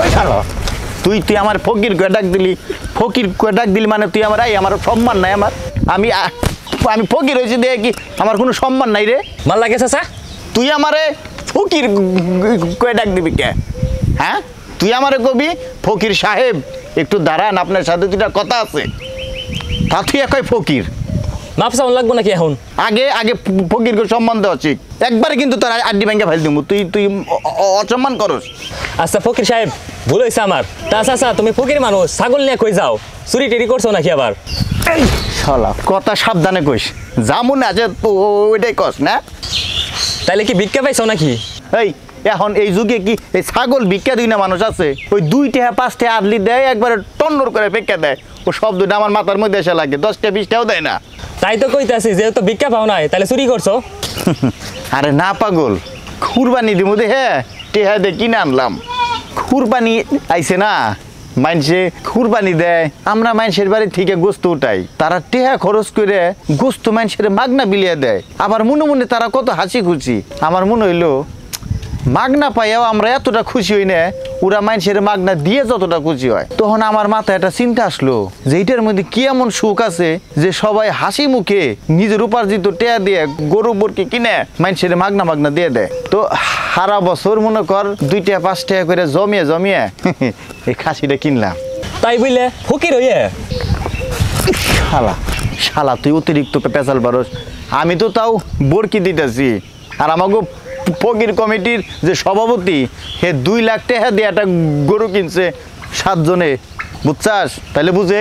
ওই শালা তুই তুই আমার ফকির কয়ে ডাক দিলি, ফকির কয়ে ডাক দিলি মানে তুই আমার আমার সম্মান নাই আমার, আমি আমি ফকির হয়েছি দেখে কি আমার কোনো সম্মান নাই রে? মাল লাগে চাচা? তুই আমারে ফকির কয়ে ডাক দিবি কে? হ্যাঁ তুই আমারে কবি ফকির সাহেব একটু দাঁড়ান আপনার সাথে দুটা কথা আছে, তা তুই একই ফকির। মাপ চাউন লাগবো নাকি এখন? আগে আগে ফকিরকে সম্মান দেওয়া উচিত, একবারে কিন্তু তোর আড্ডি ভেঙে ফেল দিব, তুই তুই অসম্মান করস। আচ্ছা ফকির সাহেব ভুল হয়েছে আমার। তা চাচা তুমি ফকির মানুষ, ছাগল নিয়ে কই যাও? চুরি টেরি করছো নাকি আবার? এই শালা কথা সাবধানে কইস, যা মনে আছে ওইটাই কস না। তাইলে কি ভিক্ষা পাইছো নাকি? এই এখন এই যুগে কি এই ছাগল ভিক্ষা দিই না মানুষ আছে? ওই 2 টাকা 5 টাকা আদলি দেয়, একবারে টন্নর করে ভিক্ষা দেয়, ও শব্দটা আমার মাথার মধ্যে এসে লাগে, 10 টাকা 20 টাকাও দেয় না। তাই তো কইতাছি যেহেতু ভিক্ষা পাও নাই তাহলে চুরি করছো। আরে না পাগল, কুরবানি দিব দে, হ্যাঁ টেহা দে কিনে আনলাম, কুরবানি আইছে না, মানুষে কুরবানি দেয়, আমরা মানুষের বাড়ি থেকে গোস্ত উঠাই, তারা টেহা খরচ করে গোস্ত মানুষের মাগনা বিলিয়ে দেয়, আবার মনে মনে তারা কত হাসি খুশি। আমার মনে হইলো মাগনা পাইয়াও আমরা এতটা খুশি হই না, ওরা মানুষের মাগনা দিয়ে যতটা খুশি হয়। তখন আমার মাথায় একটা চিন্তা আসলো যে এইটার মধ্যে কি এমন সুখ আছে যে সবাই হাসি মুখে নিজের উপার্জিত টেয়া দিয়ে গরু বরকি কিনে মানুষের মাগনা মাগনা দিয়ে দেয়। তো সারা বছর মনে কর 2 টাকা 5 টাকা করে জমিয়ে জমিয়ে এই খাসিটা কিনলাম। তাই বুঝলে ফকির হইয়ে? শালা শালা তুই অতিরিক্ত পেঁচাল পারস, আমি তো তাও বরকি দিতেছি, আর আমাকে ফকির কমিটির যে সভাপতি সে 2 লাখ টাকা দিয়ে একটা গরু কিনছে 7 জনে, বুঝছাস? তাহলে বুঝে